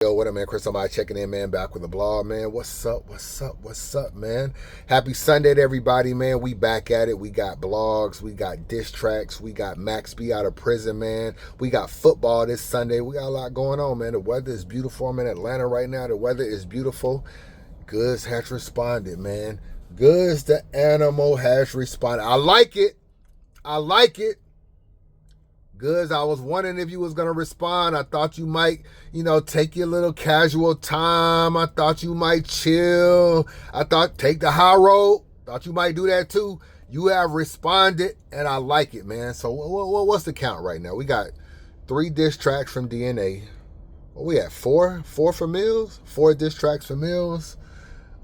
Yo, what up, man? Chris, somebody checking in, man. Back with the blog, man. What's up, man? Happy Sunday to everybody, man. We back at it. We got blogs. We got diss tracks. We got Max B out of prison, man. We got football this Sunday. We got a lot going on, man. The weather is beautiful. I'm in Atlanta right now. The weather is beautiful. Goodz has responded, man. Goodz the animal has responded. I like it. Goodz, I was wondering if you was going to respond. I thought you might, take your little casual time. I thought you might chill. I thought take the high road. Thought you might do that too. You have responded, and I like it, man. So what's the count right now? We got 3 diss tracks from DNA. What we at, 4? 4 for Millz? 4 diss tracks for Millz.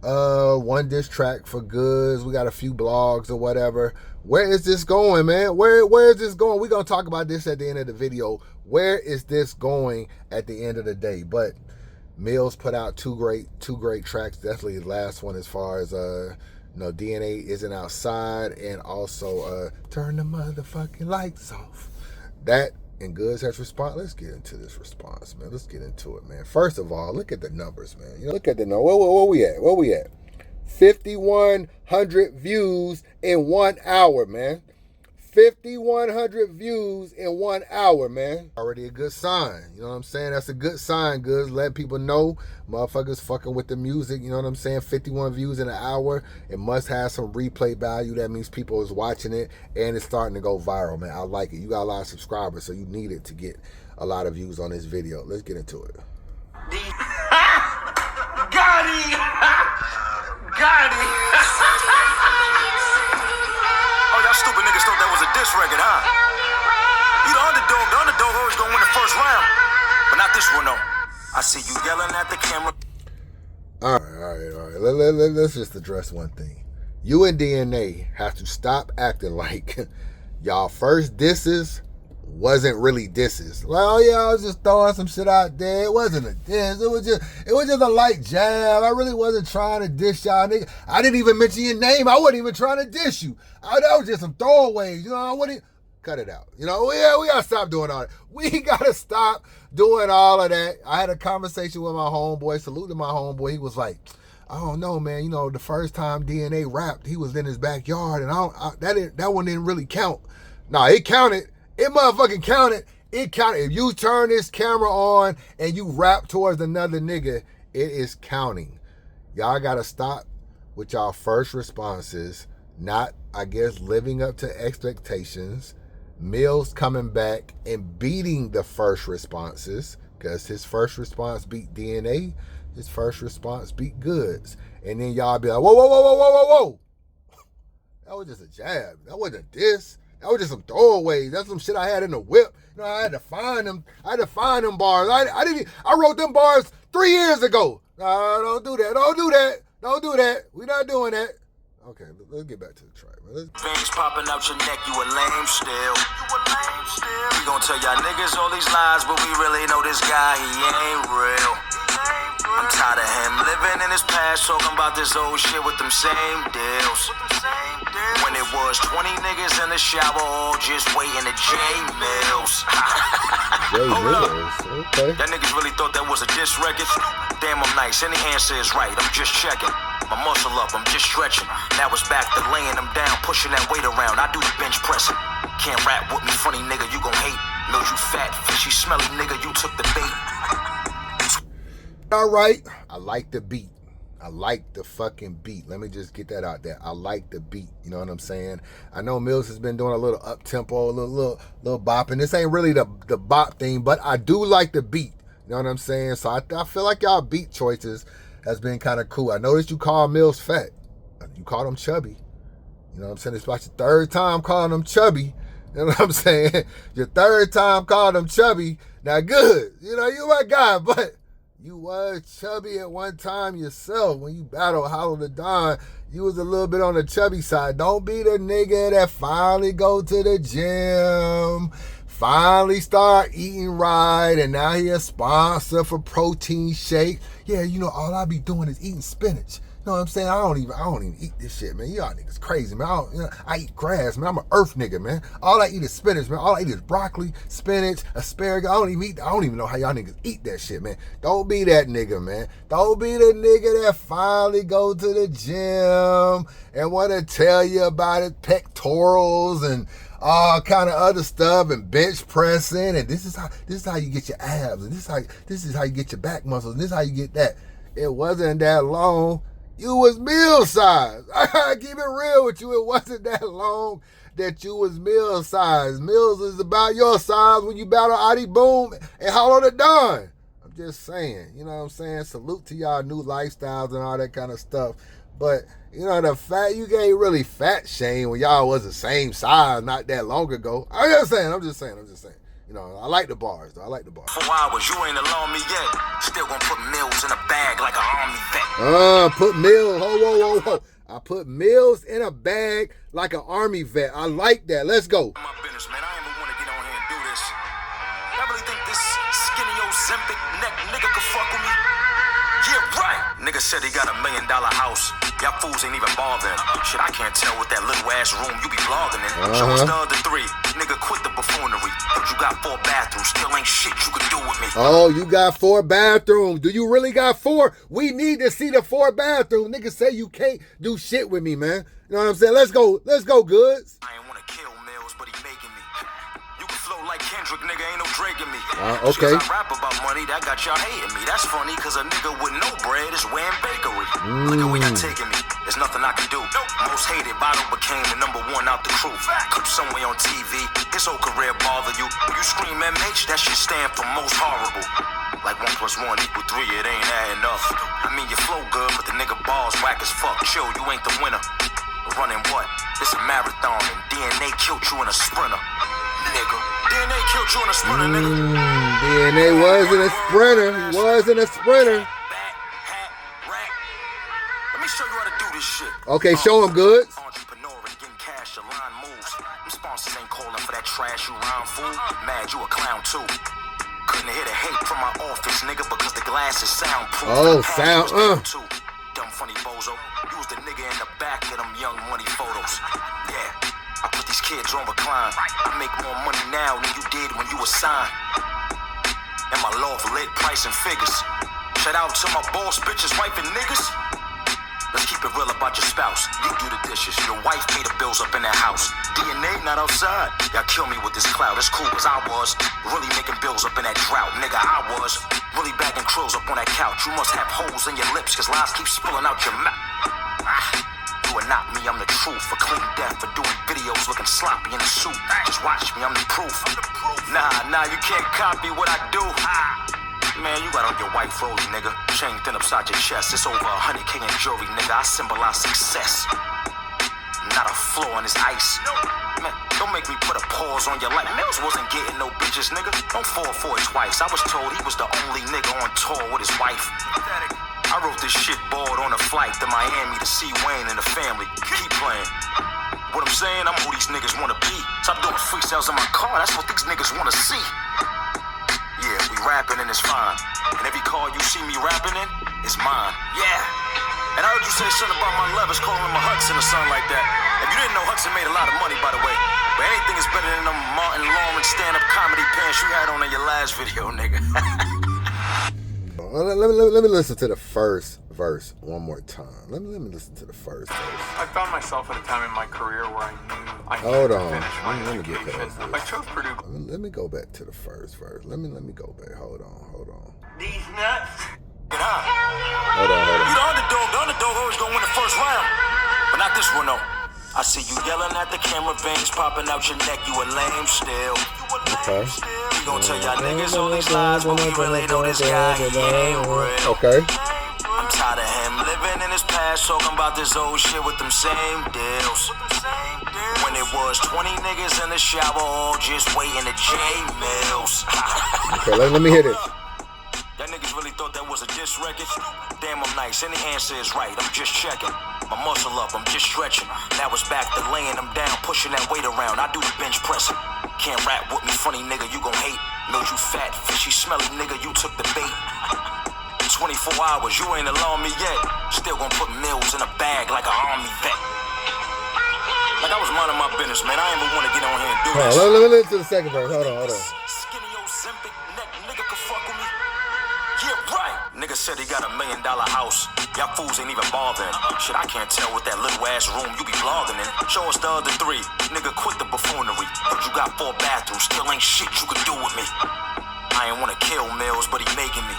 1 diss track for Goodz. We got a few blogs or whatever. Where is this going, man? Where is this going? We're going to talk about this at the end of the video. Where is this going at the end of the day? But Millz put out two great tracks. Definitely his last one as far as DNA Isn't Outside, and also Turn the Motherfucking Lights Off. That and Goodz has responded. Let's get into this response, man. Let's get into it, man. First of all, look at the numbers, man. Look at the numbers. Where we at? 5,100 views in 1 hour, man. 5,100 views in 1 hour, man. Already a good sign. You know what I'm saying? That's a good sign, Goodz. Let people know motherfuckers fucking with the music. You know what I'm saying? 51 views in an hour. It must have some replay value. That means people is watching it, and it's starting to go viral, man. I like it. You got a lot of subscribers, so you need it to get a lot of views on this video. Let's get into it. Got it! Got it! Oh, y'all stupid niggas thought that was a diss record, huh? You the underdog. The underdog always gonna win the first round. But not this one, though. I see you yelling at the camera. All right. Let's just address one thing. You and DNA have to stop acting like y'all first disses wasn't really disses. Like, oh yeah, I was just throwing some shit out there. It wasn't a diss. It was just a light jab. I really wasn't trying to diss y'all, nigga. I didn't even mention your name. I wasn't even trying to diss you. That was just some throwaways. I wouldn't cut it out. We gotta stop doing all that. We gotta stop doing all of that. I had a conversation with my homeboy. Salute to my homeboy. He was like, I don't know, man. The first time DNA rapped, he was in his backyard, and that one didn't really count. Nah, it counted. It motherfucking counted. It counted. If you turn this camera on and you rap towards another nigga, it is counting. Y'all gotta stop with y'all first responses, not, I guess, living up to expectations. Millz coming back and beating the first responses, because his first response beat DNA, his first response beat Goodz. And then y'all be like, whoa. That was just a jab. That wasn't a diss. That was just some throwaways. That's some shit I had in the whip. I had to find them. I had to find them bars. I wrote them bars 3 years ago. Don't do that. We not doing that. Okay, let's get back to the track, man. Veins popping out your neck, you a lame still. We gon' tell y'all niggas all these lies, but we really know this guy, he ain't real. I'm tired of him living in his past, talking about this old shit with them same deals. When it was 20 niggas in the shower, all just waiting to Jae Millz. Jae Millz, okay. Y'all niggas really thought that was a diss record? Damn, I'm nice. Any answer is right. I'm just checking. My muscle up, I'm just stretching. Now it's back to laying them down, pushing that weight around. I do the bench pressing. Can't rap with me, funny nigga, you gon' hate. Knows you fat, fishy, smelly nigga, you took the bait. All right, I like the beat. I like the fucking beat. Let me just get that out there. I like the beat. You know what I'm saying? I know Millz has been doing a little up-tempo, a little bop, and this ain't really the bop thing, but I do like the beat. You know what I'm saying? So I feel like y'all beat choices has been kind of cool. I noticed you called Millz fat. You called him chubby. You know what I'm saying? It's about your 3rd time calling him chubby. You know what I'm saying? Your 3rd time calling him chubby. Now, good. You my guy, but you was chubby at one time yourself. When you battled Hollow the Don, you was a little bit on the chubby side. Don't be the nigga that finally go to the gym, finally start eating right, and now he a sponsor for protein shake. Yeah, all I be doing is eating spinach. know what I'm saying? I don't even eat this shit, man. Y'all niggas crazy, man. I eat grass, man. I'm an earth nigga, man. All I eat is spinach, man. All I eat is broccoli, spinach, asparagus. I don't even know how y'all niggas eat that shit, man. Don't be that nigga, man. Don't be the nigga that finally go to the gym and want to tell you about it, pectorals and all kind of other stuff and bench pressing, and this is how you get your abs, and this is how you get your back muscles, and this is how you get that. It wasn't that long. You was Millz size. I gotta keep it real with you. It wasn't that long that you was Millz size. Millz is about your size when you battle Adi Boom and Hollow the Don. I'm just saying, you know what I'm saying? Salute to y'all new lifestyles and all that kind of stuff. But, you know, the fact you can't really fat shame when y'all was the same size not that long ago. I'm just saying. You know, I like the bars, though. 4 hours, you ain't alone me yet. Still gonna put Millz in a bag like an army vet. Put Millz, ho. I put Millz in a bag like an army vet. I like that. Let's go. My business, man. I ain't even want to get on here and do this. I really think this skinny Ozempic neck nigga could fuck with me? Yeah, right. Nigga said he got $1 million house. Y'all fools ain't even bothering. Shit, I can't tell what that little ass room you be blogging in. Show us the other 3. Nigga, quit the buffoonery. But you got 4 bathrooms. Still ain't shit you could do with me. Oh, you got 4 bathrooms. Do you really got 4? We need to see the 4 bathrooms. Nigga say you can't do shit with me, man. You know what I'm saying? Let's go, Goodz. I ain't want to kill Millz, but he making me. You can flow like Kendrick, nigga. Ain't no Drake in me. Okay. I rap about money, that got y'all hating me. That's funny, cause a nigga with no bread is wearing bakery. Look at where y'all taking me. There's nothing I can do. Most hated bottle became the #1 out the crew. Clip somewhere on TV. His whole career bother you. When you scream MH, that shit stand for most horrible. Like 1 + 1 = 3, it ain't adding up. I mean, you flow good, but the nigga balls whack as fuck. Chill, you ain't the winner. Running what? This a marathon, and DNA killed you in a sprinter. Nigga. DNA killed you in a sprinter, nigga. DNA wasn't a sprinter. He wasn't a sprinter. Let me show you how to do this shit. Okay, show him, Goodz. Entrepreneur and getting cash, your line moves. Them sponsors ain't calling for that trash, you rhyme fool. Mad, you a clown too. Couldn't hear the hate from my office, nigga, because the glass is soundproof. Oh, sound, Dumb funny bozo. You was the nigga in the back of them Young Money photos. Yeah. I put these kids on recline. I make more money now than you did when you were signed. And my loft lit price and figures. Shout out to my boss bitches, wife and niggas. Let's keep it real about your spouse. You do the dishes. Your wife pay the bills up in that house. DNA not outside. Y'all kill me with this cloud. It's cool, cause I was really making bills up in that drought. Nigga, I was really bagging krills up on that couch. You must have holes in your lips, cause lies keep spilling out your mouth. You are not me, I'm the truth. For clean death, for doing videos looking sloppy in a suit. Just watch me, I'm the proof. Nah, you can't copy what I do. Man, you got on your white froze, nigga. Chain thin upside your chest. It's over 100K in jewelry, nigga. I symbolize success. Not a flaw in this ice. Man, don't make me put a pause on your life. Millz wasn't getting no bitches, nigga. Don't fall for it twice. I was told he was the only nigga on tour with his wife. I wrote this shit board on a flight to Miami to see Wayne and the family. Keep playing. What I'm saying, I'm who these niggas wanna be. Stop doing freestyles in my car, that's what these niggas wanna see. Yeah, we rapping and it's fine. And every car you see me rapping in is mine. Yeah. And I heard you say something about my levers calling him a Hudson or something like that. If you didn't know, Hudson made a lot of money, by the way. But anything is better than them Martin Lawrence stand-up comedy pants you had on in your last video, nigga. Let me listen to the first verse one more time. Let me listen to the first verse. I found myself at a time in my career where I knew Hold to on. finish my Let me get education. past this. I chose Purdue. Let me go back to the first verse. Let me go back. Hold on. These nuts. Hold on. You the underdog. The underdog always gonna win the first round. But not this one, though. I see you yelling at the camera, veins popping out your neck. You a lame still. Okay. We gon' tell y'all niggas all these lies, but we really know this guy, he ain't real. Okay. I'm tired of him living in his past, talking about this old shit with them same deals. When it was 20 niggas in the shower, all just waiting to Jae Millz. Okay, let me hear this. Y'all niggas really thought that was a diss record? Damn, I'm nice, and the answer is right, I'm just checking. My muscle up, I'm just stretching. Now it's back to laying them down, pushing that weight around. I do the bench pressing. Can't rap with me, funny nigga, you gon' hate. Know you fat, fishy, smelly nigga, you took the bait. 20 24 hours, you ain't alarmed me yet. Still gonna put Millz in a bag like an army vet. Like I was minding my business, man. I ain't even want to get on here and do this. Let me listen to the second verse. Hold on. Skinny old Zempic neck nigga can fuck with me. Yeah, right. Nigga said he got $1 million house. Y'all fools ain't even bothering. Shit, I can't tell what that little ass room you be vlogging in. Show us the other 3. Nigga, quit the buffoonery. But you got 4 bathrooms. Still ain't shit you can do with me. I ain't wanna kill Millz, but he making me.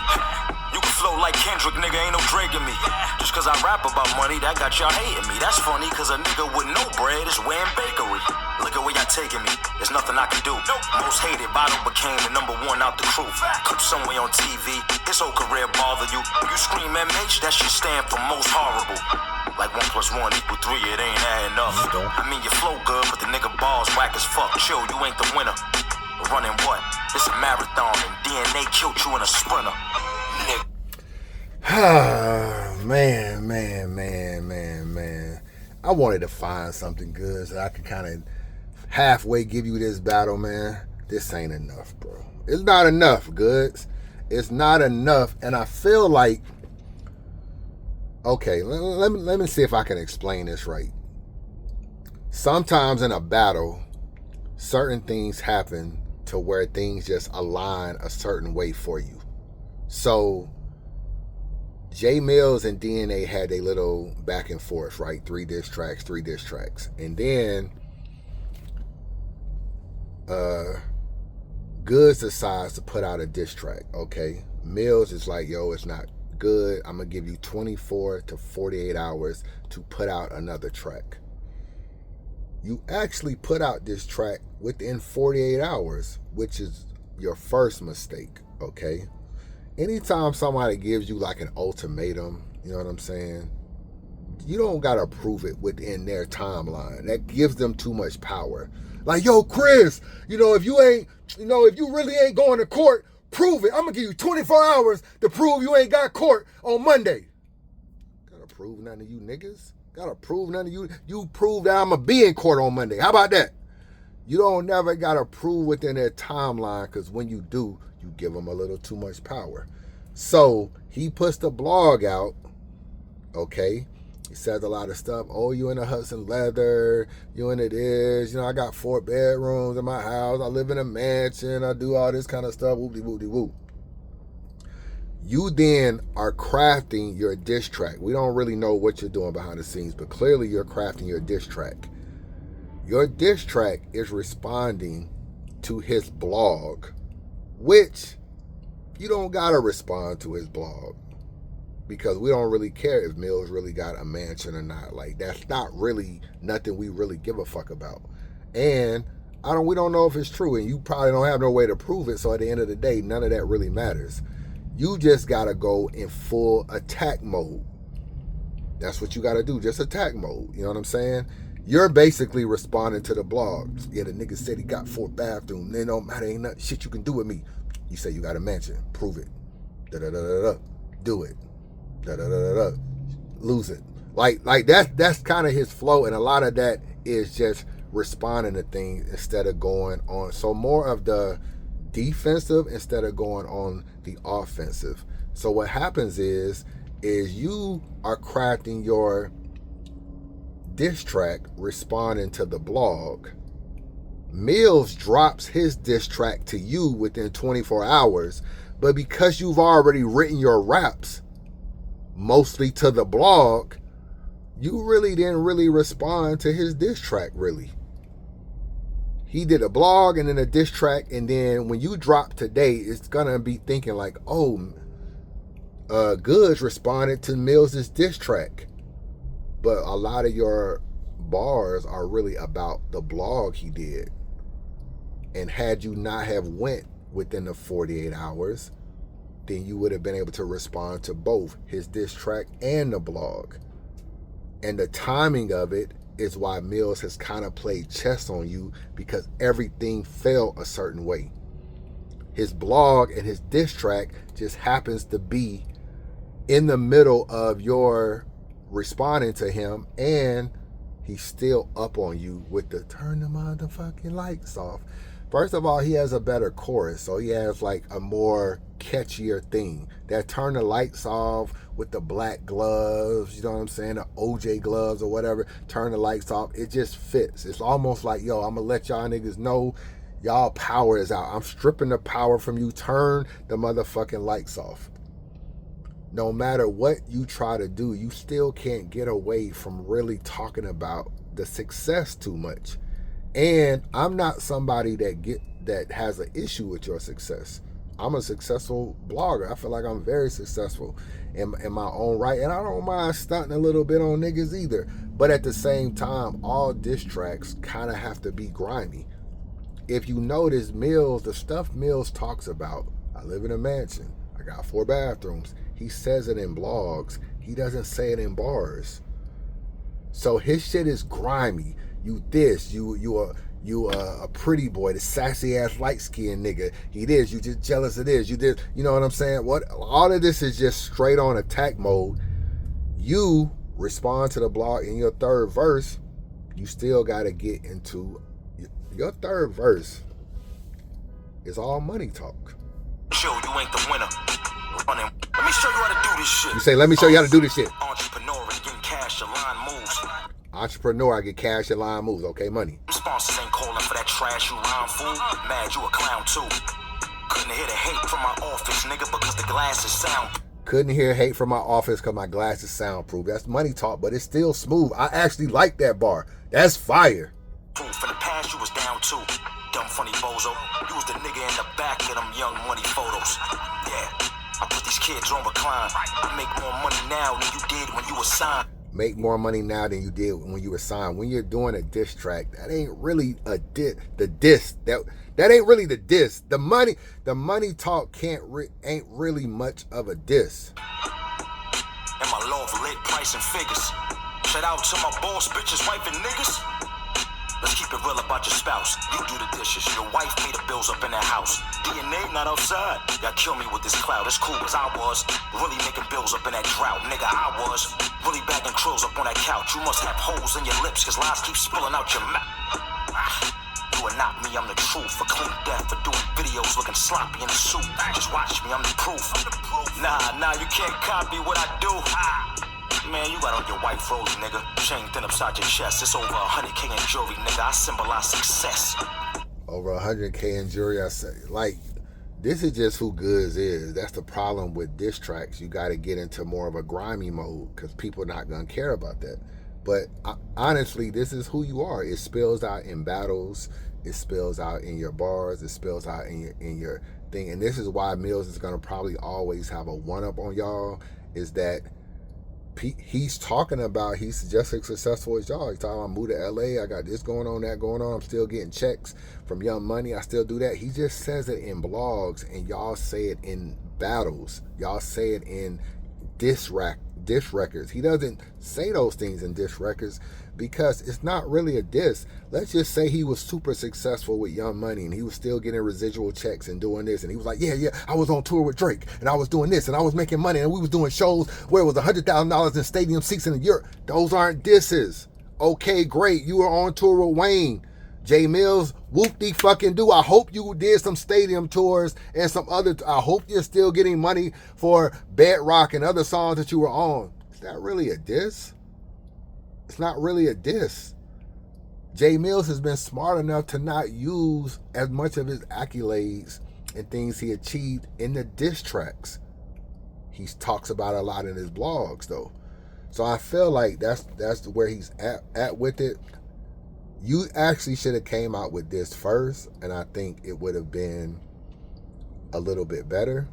You can flow like Kendrick, nigga, ain't no Drake in me. Just cause I rap about money, that got y'all hating me. That's funny, cause a nigga with no bread is wearing bakery. Look at where y'all taking me, there's nothing I can do. Most hated bottle became the #1 out the crew. Clip somewhere on TV, his whole career bother you. When you scream MH, that shit stand for most horrible. Like 1 + 1 = 3, it ain't adding up. I mean, you flow good, but the nigga balls whack as fuck. Chill, you ain't the winner. Running what? It's a marathon and DNA killed you in a sprinter. Nigga. Man. I wanted to find something good so I could kind of halfway give you this battle, man. This ain't enough, bro. It's not enough, Goodz. It's not enough. And I feel like, okay, let me see if I can explain this right. Sometimes in a battle, certain things happen to where things just align a certain way for you. So Jae Millz and DNA had a little back and forth, right? 3 diss tracks. And then Goodz decides to put out a diss track, okay? Millz is like, yo, it's not good. I'm going to give you 24 to 48 hours to put out another track. You actually put out this track within 48 hours, which is your first mistake, okay? Anytime somebody gives you like an ultimatum, you know what I'm saying? You don't got to prove it within their timeline. That gives them too much power. Like, yo, Chris, if you really ain't going to court, prove it. I'm going to give you 24 hours to prove you ain't got court on Monday. Gotta prove none of you niggas. Gotta prove none of you. You prove that I'm going to be in court on Monday. How about that? You don't never gotta prove within their timeline, because when you do, you give them a little too much power. So he puts the blog out, okay? He says a lot of stuff. Oh, you in a Hudson leather, you in it is, I got 4 bedrooms in my house, I live in a mansion, I do all this kind of stuff, whoop-de-whoop-de-whoop. You then are crafting your diss track. We don't really know what you're doing behind the scenes, but clearly you're crafting your diss track. Your diss track is responding to his blog, which you don't gotta respond to his blog, because we don't really care if Millz really got a mansion or not. Like, that's not really nothing we really give a fuck about. And we don't know if it's true, and you probably don't have no way to prove it, so at the end of the day, none of that really matters. You just gotta go in full attack mode. That's what you gotta do, just attack mode. You know what I'm saying? You're basically responding to the blog. Yeah, the nigga said he got 4 bathrooms. It don't matter, ain't nothing shit you can do with me. You say you got a mansion. Prove it. Da-da-da-da-da. Do it. Da-da-da-da-da. Lose it. Like that's kind of his flow, and a lot of that is just responding to things instead of going on. So more of the defensive instead of going on the offensive. So what happens is you are crafting your diss track responding to the blog. Millz drops his diss track to you within 24 hours, but because you've already written your raps mostly to the blog, you really didn't really respond to his diss track, really. He did a blog and then a diss track, and then when you drop today, it's gonna be thinking like, oh, Goodz responded to Millz' diss track. But a lot of your bars are really about the blog he did. And had you not have went within the 48 hours, then you would have been able to respond to both his diss track and the blog. And the timing of it is why Millz has kind of played chess on you, because everything fell a certain way. His blog and his diss track just happens to be in the middle of your responding to him, and he's still up on you with the turn the motherfucking lights off. First of all, he has a better chorus, so he has like a more catchier thing. That turn the lights off with the black gloves, you know what I'm saying? The OJ gloves or whatever, turn the lights off. It just fits. It's almost like, yo, I'm gonna let y'all niggas know y'all power is out. I'm stripping the power from you. Turn the motherfucking lights off. No matter what you try to do, you still can't get away from really talking about the success too much. And I'm not somebody that has an issue with your success. I'm a successful blogger. I feel like I'm very successful in my own right. And I don't mind stunting a little bit on niggas either. But at the same time, all diss tracks kind of have to be grimy. If you notice, Millz, the stuff Millz talks about, I live in a mansion, I got 4 bathrooms. He says it in blogs. He doesn't say it in bars. So his shit is grimy. You this, you a pretty boy, the sassy ass light skinned nigga. He this, you just jealous of this, you this, you know what I'm saying? What all of this is just straight on attack mode. You respond to the blog in your third verse, you still gotta get into your third verse is all money talk. Show you ain't the winner. Running. Let me show you how to do this shit. You say, let me show you how to do this shit. Entrepreneur getting cash, your line moves. Entrepreneur, I get cash and line moves. Okay, money. Sponsors ain't calling for that trash you rhyme fool. Mad you a clown too. Couldn't hear the hate from my office, nigga, because the glass is sound. Couldn't hear hate from my office because my glass is soundproof. That's money talk, but it's still smooth. I actually like that bar. That's fire. From the past you was down too. Dumb funny bozo. You was the nigga in the back of them young money photos. Yeah, I put these kids on recline. I make more money now than you did when you were signed. Make more money now than you did when you were signed. When you're doing a diss track, that ain't really a diss. The diss that ain't really the diss. The money talk ain't really much of a diss. And my love lit price and figures. Shout out to my boss bitches, wife and niggas. Let's keep it real about your spouse. You do the dishes. Your wife pay the bills up in that house. DNA not outside. Y'all kill me with this cloud. It's cool as I was. Really making bills up in that drought. Nigga, I was. Really bagging krills up on that couch. You must have holes in your lips cause lies keep spilling out your mouth. You are not me, I'm the truth. For clean death, for doing videos looking sloppy in the suit. Just watch me, I'm the proof. Nah, you can't copy what I do. Man, you got on your white froze, nigga. Chain thin upside your chest. It's over 100K in jewelry, nigga. I symbolize success. Over 100K in jewelry, I say. Like, this is just who Goodz is. That's the problem with diss tracks. You got to get into more of a grimy mode because people are not going to care about that. But honestly, this is who you are. It spills out in battles. It spills out in your bars. It spills out in your thing. And this is why Millz is going to probably always have a one-up on y'all, is that he's talking about he's just as successful as y'all. He's talking about move to LA, I got this going on, that going on, I'm still getting checks from Young Money, I still do that. He just says it in blogs and y'all say it in battles. Y'all say it in diss records. He doesn't say those things in diss records because it's not really a diss. Let's just say he was super successful with Young Money and he was still getting residual checks and doing this, and he was like, yeah, I was on tour with Drake and I was doing this and I was making money and we was doing shows where it was $100,000 in stadium seats in Europe. Those aren't disses. Okay, great, you were on tour with Wayne. Jae Millz, whoop-de-fucking-do. I hope you did some stadium tours and some other, I hope you're still getting money for Bedrock and other songs that you were on. Is that really a diss? It's not really a diss. Jae Millz has been smart enough to not use as much of his accolades and things he achieved in the diss tracks. He talks about it a lot in his blogs, though. So I feel like that's where he's at with it. You actually should have came out with this first, and I think it would have been a little bit better.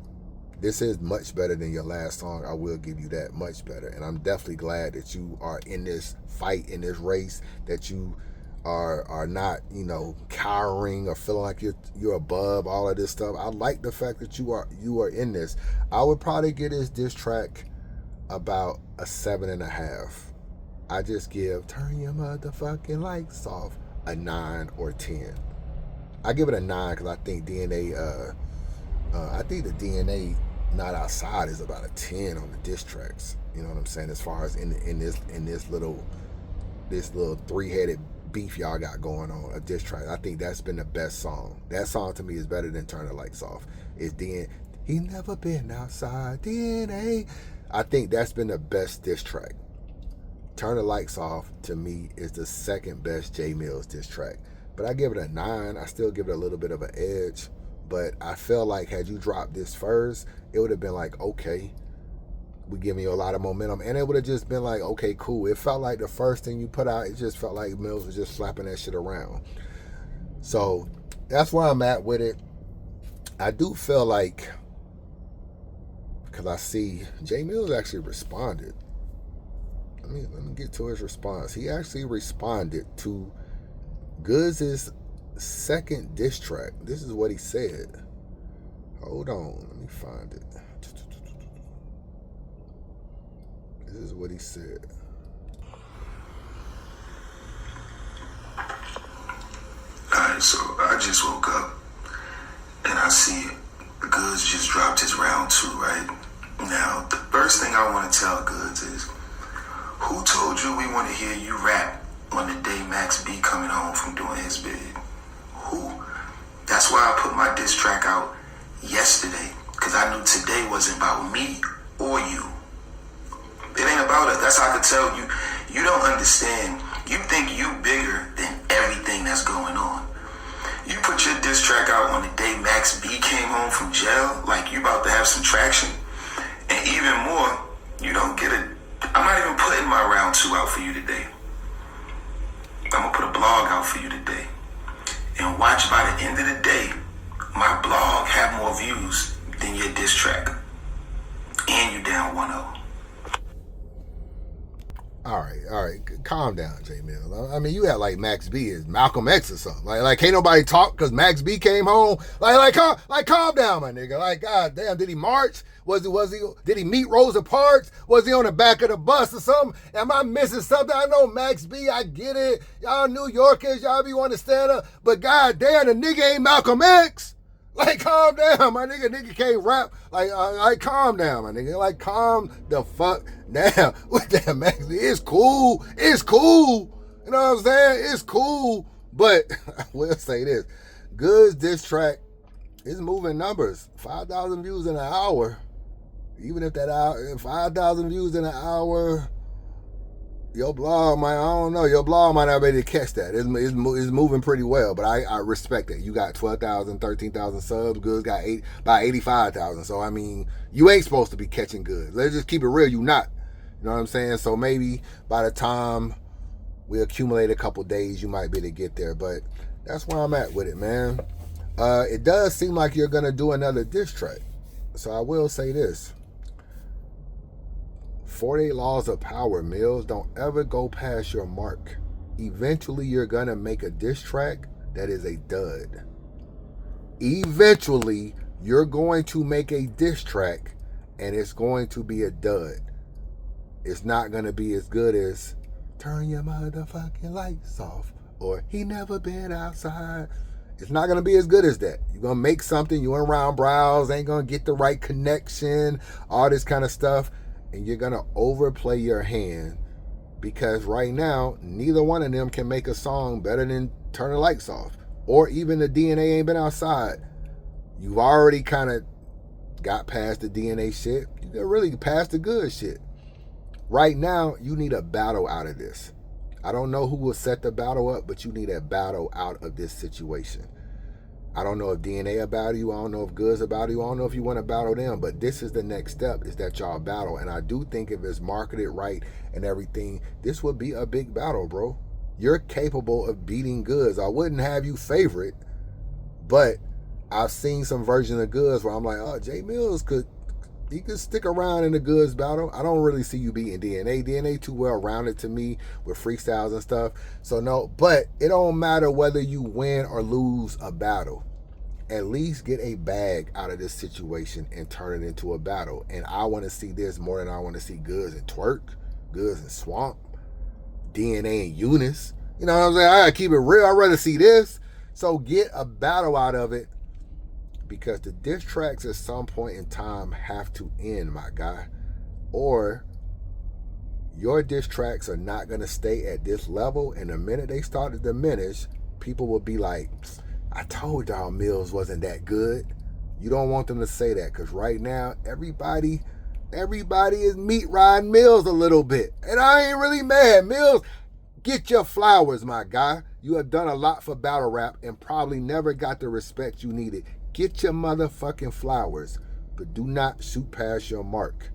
This is much better than your last song. I will give you that, much better. And I'm definitely glad that you are in this fight, in this race, that you are not, cowering or feeling like you're above all of this stuff. I like the fact that you are in this. I would probably give this track about a 7.5. I just give Turn Your Motherfucking Lights Off a 9 or 10. I give it a 9 because I think DNA, the DNA Not Outside is about a 10 on the diss tracks. You know what I'm saying? As far as in this little three-headed beef y'all got going on, a diss track. I think that's been the best song. That song to me is better than Turn the Lights Off. It's DNA. He never been outside, DNA. I think that's been the best diss track. Turn the Lights Off, to me, is the second best Jae Millz diss track. But I give it a 9. I still give it a little bit of an edge. But I feel like had you dropped this first, it would have been like, okay, we giving you a lot of momentum. And it would have just been like, okay, cool. It felt like the first thing you put out, it just felt like Millz was just slapping that shit around. So that's where I'm at with it. I do feel like, because I see Jae Millz actually responded. Let me get to his response. He actually responded to Goodz' second diss track. This is what he said. Hold on, let me find it. This is what he said. Alright, so I just woke up and I see Goodz just dropped his round 2, right? Now, the first thing I want to tell Goodz is, who told you we want to hear you rap on the day Max B coming home from doing his bid? Who? That's why I put my diss track out yesterday, because I knew today wasn't about me or you. It ain't about us. That's how I could tell you. You don't understand. You think you bigger than everything that's going on. You put your diss track out on the day Max B came home from jail, like you about to have some traction. And even more, you don't get it. I'm not even putting my round 2 out for you today. I'm gonna put a blog out for you today. And watch, by the end of the day, my blog have more views than your diss track. And you down 1-0. All right, calm down, Jae Millz. I mean, you act like Max B is Malcolm X or something. Like can't nobody talk because Max B came home. Like calm down, my nigga. Like, god damn, did he march? Did he meet Rosa Parks? Was he on the back of the bus or something? Am I missing something? I know Max B, I get it. Y'all New Yorkers, y'all be wanting to stand up, but god damn, the nigga ain't Malcolm X. Like, calm down, my nigga. Nigga can't rap. Like, calm down, my nigga. Like, calm the fuck down. With that, Max B, it's cool. It's cool. You know what I'm saying? It's cool. But I will say this. Goodz diss track is moving numbers. 5,000 views in an hour. Even if that hour, 5,000 views in an hour, your blog might, I don't know, your blog might not be able to catch that. It's moving pretty well, but I respect that. You got 12,000, 13,000 subs. Goodz got about 85,000. So, I mean, you ain't supposed to be catching Goodz. Let's just keep it real. You not. You know what I'm saying? So maybe by the time we accumulate a couple days, you might be able to get there. But that's where I'm at with it, man. It does seem like you're going to do another diss track. So I will say this. 48 Laws of Power, Millz. Don't ever go past your mark. Eventually, you're going to make a diss track that is a dud. Eventually, you're going to make a diss track and it's going to be a dud. It's not going to be as good as Turn Your Motherfucking Lights Off or He Never Been Outside. It's not going to be as good as that. You're going to make something, you and round brows, ain't going to get the right connection, all this kind of stuff. And you're going to overplay your hand because right now, neither one of them can make a song better than Turn the Lights Off. Or even the DNA Ain't Been Outside. You've already kind of got past the DNA shit. You got really past the good shit. Right now, you need a battle out of this. I don't know who will set the battle up, but you need a battle out of this situation. I don't know if DNA about you. I don't know if Goodz about you. I don't know if you want to battle them, but this is the next step, is that y'all battle. And I do think if it's marketed right and everything, this would be a big battle, bro. You're capable of beating Goodz. I wouldn't have you favorite, but I've seen some version of Goodz where I'm like, oh, Jae Millz could stick around in the Goodz battle. I don't really see you beating DNA. DNA too well rounded to me with freestyles and stuff. So no, but it don't matter whether you win or lose a battle. At least get a bag out of this situation and turn it into a battle. And I want to see this more than I want to see Goodz and Twerk, Goodz and Swamp, DNA and Eunice. You know what I'm saying? I gotta keep it real. I'd rather see this. So get a battle out of it. Because the diss tracks at some point in time have to end, my guy. Or your diss tracks are not going to stay at this level. And the minute they start to diminish, people will be like, I told y'all Millz wasn't that good. You don't want them to say that, because right now, everybody is meat riding Millz a little bit. And I ain't really mad. Millz, get your flowers, my guy. You have done a lot for battle rap and probably never got the respect you needed. Get your motherfucking flowers, but do not shoot past your mark.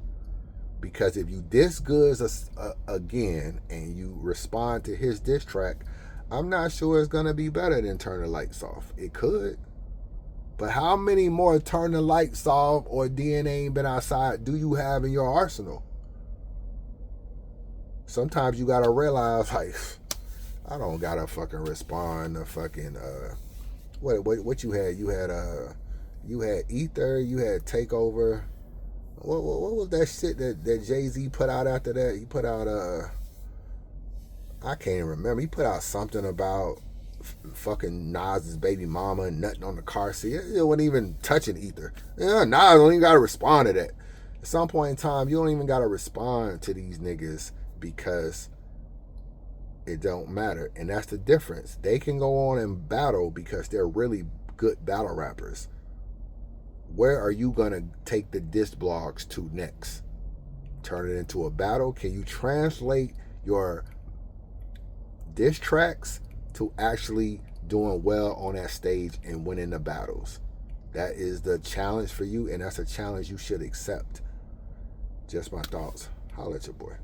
Because if you diss Goodz again and you respond to his diss track, I'm not sure it's going to be better than Turn the Lights Off. It could. But how many more Turn the Lights Off or DNA Ain't Been Outside do you have in your arsenal? Sometimes you got to realize, like, I don't got to fucking respond to fucking, what you had? You had Ether, you had Takeover. What was that shit that Jay-Z put out after that? He put out, I can't even remember. He put out something about fucking Nas's baby mama and nothing on the car seat. It wasn't even touching Ether. Yeah, Nas don't even got to respond to that. At some point in time, you don't even got to respond to these niggas because it don't matter. And that's the difference. They can go on and battle because they're really good battle rappers. Where are you going to take the diss blogs to next? Turn it into a battle? Can you translate your diss tracks to actually doing well on that stage and winning the battles? That is the challenge for you, and that's a challenge you should accept. Just my thoughts. Holla at your boy.